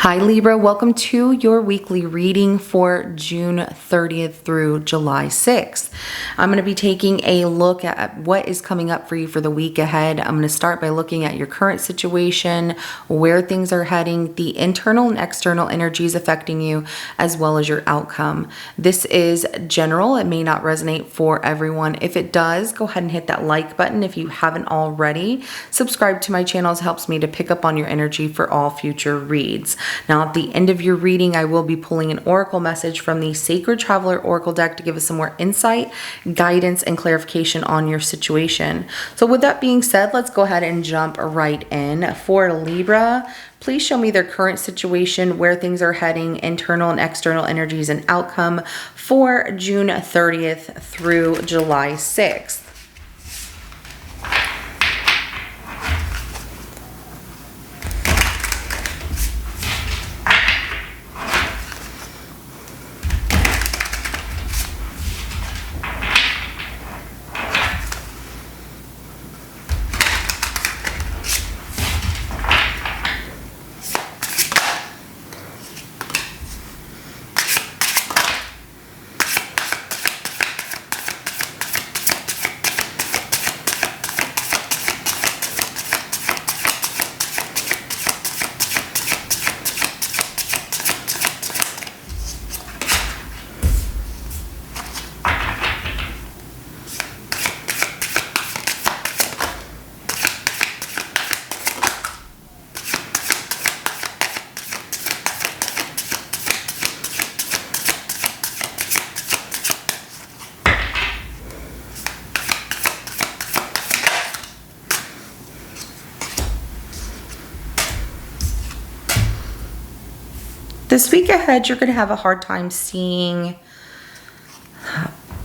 Hi Libra, welcome to your weekly reading for June 30th through July 6th. I'm going to be taking a look at what is coming up for you for the week ahead. I'm going to start by looking at your current situation, where things are heading, the internal and external energies affecting you, as well as your outcome. This is general. It may not resonate for everyone. If it does, go ahead and hit that like button if you haven't already. Subscribe to my channels helps me to pick up on your energy for all future reads. Now, at the end of your reading, I will be pulling an oracle message from the Sacred Traveler Oracle deck to give us some more insight, guidance, and clarification on your situation. So with that being said, let's go ahead and jump right in. For Libra, please show me their current situation, where things are heading, internal and external energies and outcome for June 30th through July 6th. This week ahead, you're going to have a hard time seeing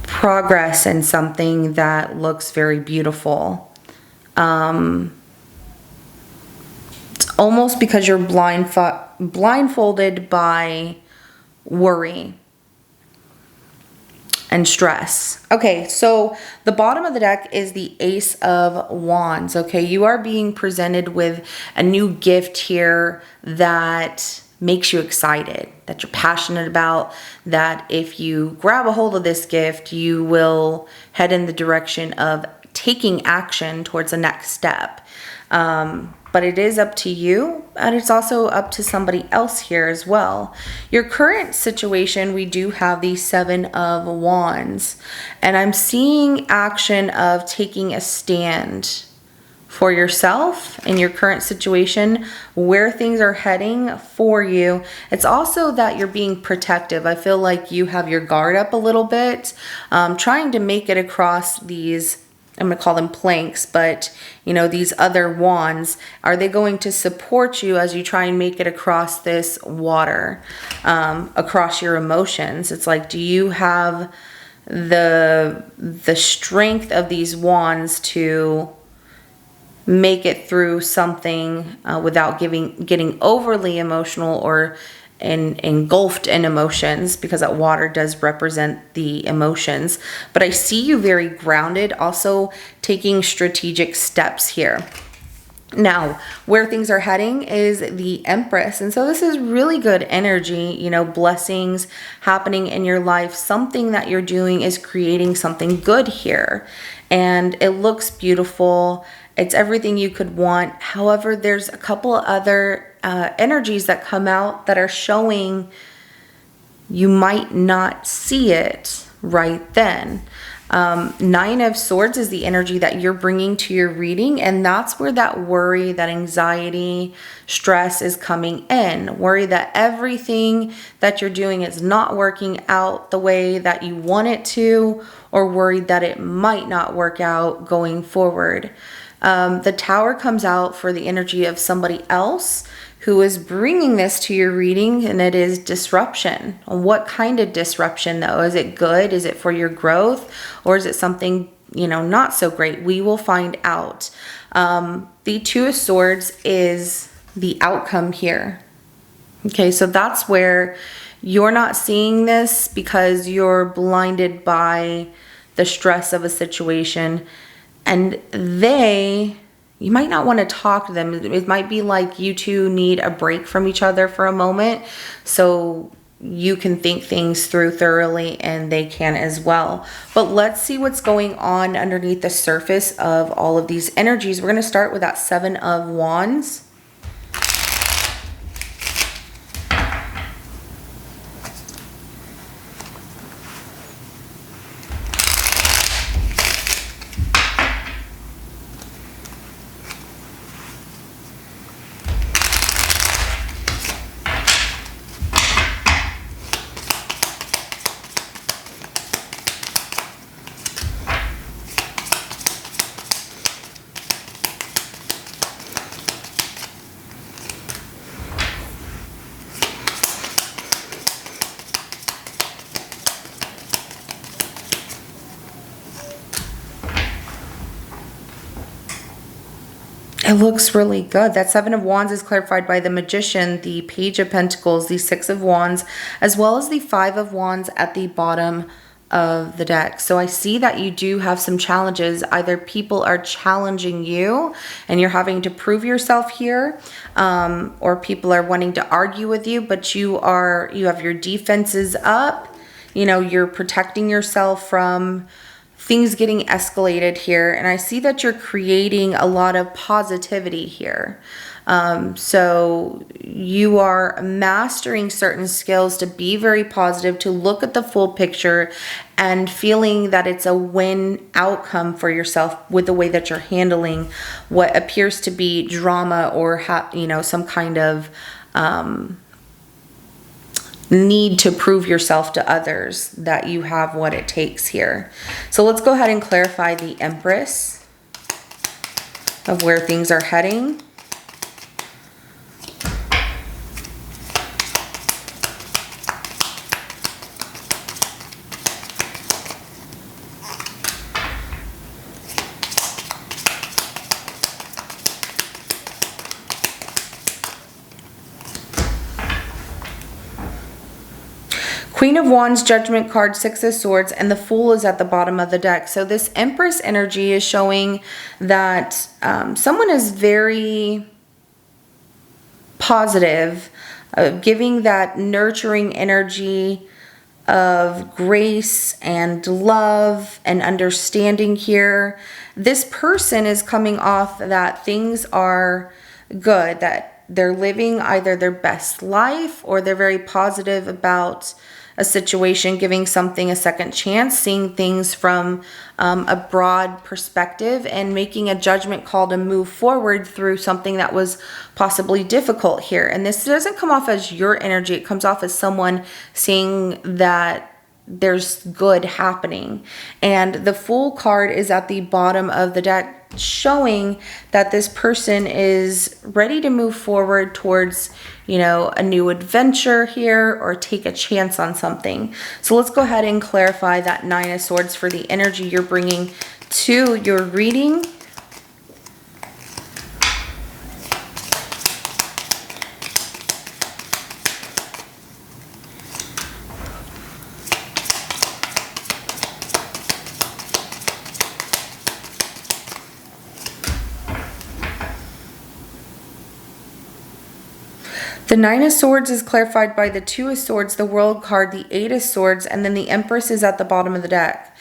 progress in something that looks very beautiful. It's almost because you're blindfolded by worry and stress. Okay, so the bottom of the deck is the Ace of Wands. Okay, you are being presented with a new gift here that makes you excited, that you're passionate about, that if you grab a hold of this gift, you will head in the direction of taking action towards the next step. But it is up to you, and it's also up to somebody else here as well. Your current situation, we do have the Seven of Wands, and I'm seeing action of taking a stand for yourself in your current situation, where things are heading for you. It's also that you're being protective. I feel like you have your guard up a little bit, trying to make it across these, I'm going to call them planks, but you know, these other wands. Are they going to support you as you try and make it across this water, across your emotions? It's like, do you have the strength of these wands to make it through something without getting overly emotional or engulfed in emotions, because that water does represent the emotions. But I see you very grounded, also taking strategic steps here. Now, where things are heading is the Empress. And so this is really good energy, you know, blessings happening in your life. Something that you're doing is creating something good here. And it looks beautiful. It's everything you could want. However, there's a couple other energies that come out that are showing you might not see it right then. Nine of Swords is the energy that you're bringing to your reading, and that's where that worry, that anxiety, stress is coming in. Worry that everything that you're doing is not working out the way that you want it to, or worried that it might not work out going forward. The Tower comes out for the energy of somebody else who is bringing this to your reading, and it is disruption. What kind of disruption though? Is it good? Is it for your growth? Or is it something, you know, not so great? We will find out. The Two of Swords is the outcome here. Okay, so that's where you're not seeing this because you're blinded by the stress of a situation, and they you might not want to talk to them. It might be like you two need a break from each other for a moment, so you can think things through thoroughly and they can as well. But let's see what's going on underneath the surface of all of these energies. We're going to start with that Seven of Wands. It looks really good. That Seven of Wands is clarified by the Magician, the Page of Pentacles, the Six of Wands, as well as the Five of Wands at the bottom of the deck. So I see that you do have some challenges. Either people are challenging you and you're having to prove yourself here, or people are wanting to argue with you, but you have your defenses up. You know, you're protecting yourself from things getting escalated here, and I see that you're creating a lot of positivity here. So you are mastering certain skills to be very positive, to look at the full picture, and feeling that it's a win outcome for yourself with the way that you're handling what appears to be drama or some kind of need to prove yourself to others that you have what it takes here. So let's go ahead and clarify the Empress of where things are heading. Queen of Wands, Judgment card, Six of Swords, and the Fool is at the bottom of the deck. So this Empress energy is showing that someone is very positive, giving that nurturing energy of grace and love and understanding here. This person is coming off that things are good, that they're living either their best life or they're very positive about a situation, giving something a second chance, seeing things from a broad perspective, and making a judgment call to move forward through something that was possibly difficult here. And this doesn't come off as your energy. It comes off as someone seeing that there's good happening. And the Fool card is at the bottom of the deck, showing that this person is ready to move forward towards, a new adventure here, or take a chance on something. So let's go ahead and clarify that Nine of Swords for the energy you're bringing to your reading. The Nine of Swords is clarified by the Two of Swords, the World card, the Eight of Swords, and then the Empress is at the bottom of the deck.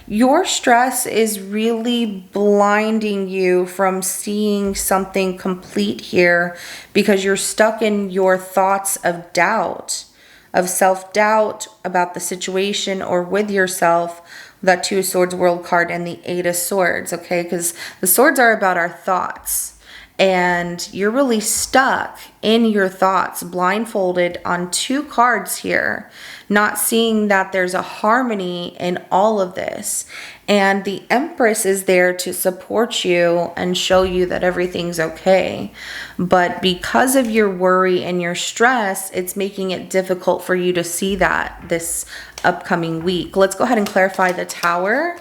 Your stress is really blinding you from seeing something complete here, because you're stuck in your thoughts of doubt, of self-doubt about the situation or with yourself. That Two of Swords, World card, and the Eight of Swords, okay? Because the swords are about our thoughts. And you're really stuck in your thoughts, blindfolded on two cards here, not seeing that there's a harmony in all of this. And the Empress is there to support you and show you that everything's okay. But because of your worry and your stress, it's making it difficult for you to see that this upcoming week. Let's go ahead and clarify the Tower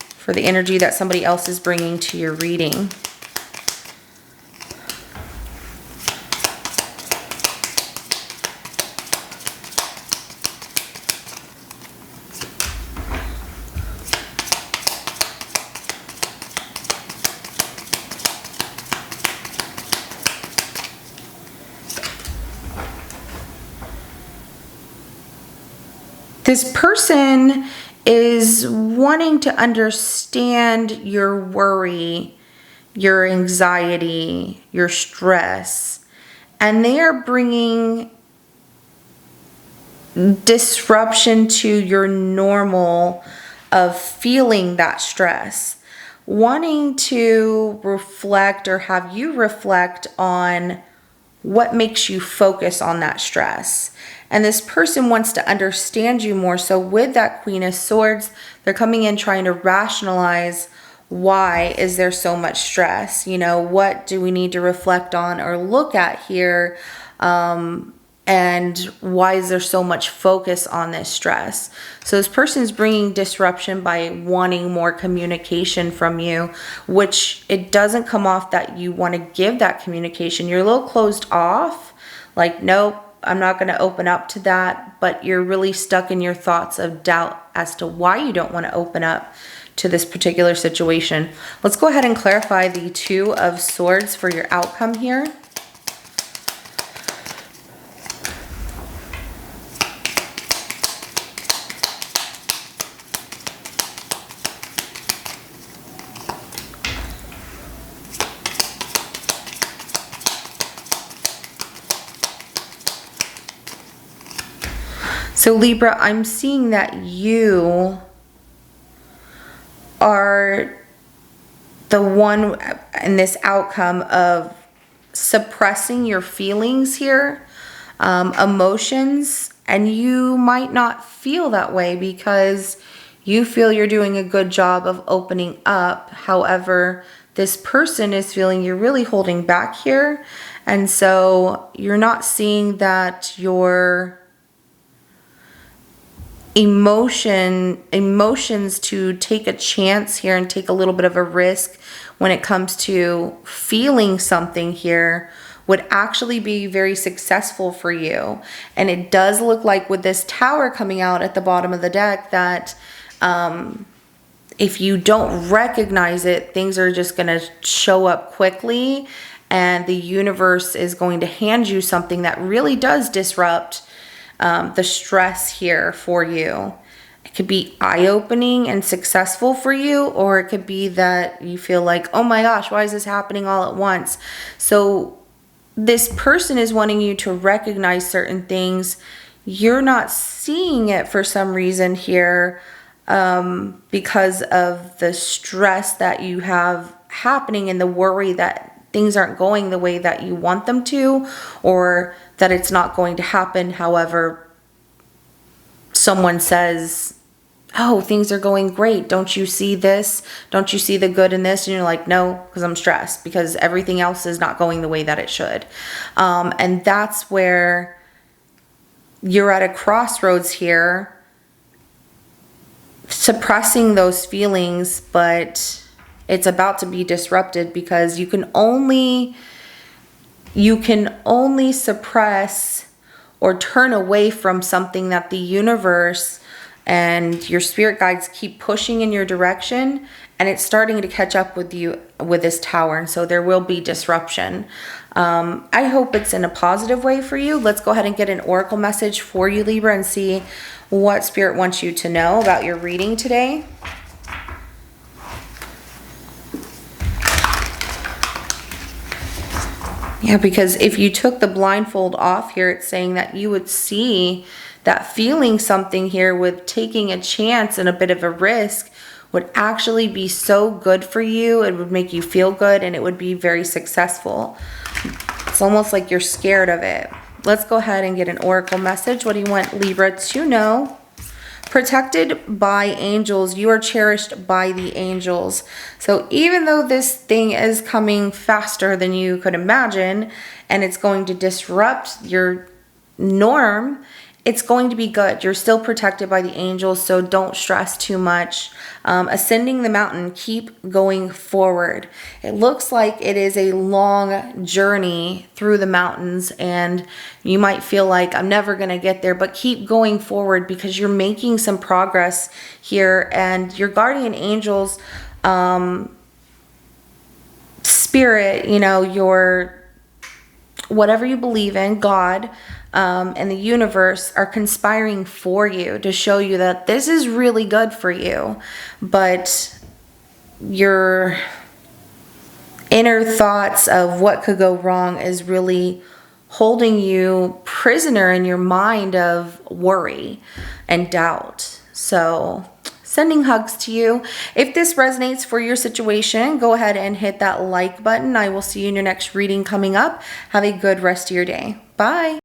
for the energy that somebody else is bringing to your reading. This person is wanting to understand your worry, your anxiety, your stress, and they are bringing disruption to your normal of feeling that stress, wanting to reflect or have you reflect on what makes you focus on that stress. And this person wants to understand you more. So with that Queen of Swords, they're coming in trying to rationalize, why is there so much stress? You know, what do we need to reflect on or look at here? And why is there so much focus on this stress? So this person's bringing disruption by wanting more communication from you, which it doesn't come off that you want to give that communication. You're a little closed off, like, nope, I'm not going to open up to that, but you're really stuck in your thoughts of doubt as to why you don't want to open up to this particular situation. Let's go ahead and clarify the Two of Swords for your outcome here. So Libra, I'm seeing that you are the one in this outcome of suppressing your feelings here, emotions, and you might not feel that way because you feel you're doing a good job of opening up. However, this person is feeling you're really holding back here, and so you're not seeing that your emotions to take a chance here and take a little bit of a risk when it comes to feeling something here would actually be very successful for you. And it does look like with this Tower coming out at the bottom of the deck that if you don't recognize it, things are just going to show up quickly, and the universe is going to hand you something that really does disrupt the stress here for you. It could be eye-opening and successful for you, or it could be that you feel like, oh my gosh, why is this happening all at once? So this person is wanting you to recognize certain things. You're not seeing it for some reason here because of the stress that you have happening and the worry that things aren't going the way that you want them to, or that it's not going to happen. However, someone says, oh, things are going great. Don't you see this? Don't you see the good in this? And you're like, no, because I'm stressed because everything else is not going the way that it should. And that's where you're at a crossroads here, suppressing those feelings, but it's about to be disrupted because you can only suppress or turn away from something that the universe and your spirit guides keep pushing in your direction, and it's starting to catch up with you with this Tower, and so there will be disruption. I hope it's in a positive way for you. Let's go ahead and get an oracle message for you, Libra, and see what spirit wants you to know about your reading today. Yeah, because if you took the blindfold off here, it's saying that you would see that feeling something here with taking a chance and a bit of a risk would actually be so good for you. It would make you feel good and it would be very successful. It's almost like you're scared of it. Let's go ahead and get an oracle message. What do you want Libra to know? Protected by angels, you are cherished by the angels. So even though this thing is coming faster than you could imagine, and it's going to disrupt your norm, it's going to be good. You're still protected by the angels, so don't stress too much. Ascending the mountain, keep going forward. It looks like it is a long journey through the mountains, and you might feel like I'm never going to get there, but keep going forward because you're making some progress here, and your guardian angels, spirit, you know, your whatever you believe in, God, and the universe are conspiring for you to show you that this is really good for you, but your inner thoughts of what could go wrong is really holding you prisoner in your mind of worry and doubt. So sending hugs to you. If this resonates for your situation, go ahead and hit that like button. I will see you in your next reading coming up. Have a good rest of your day. Bye.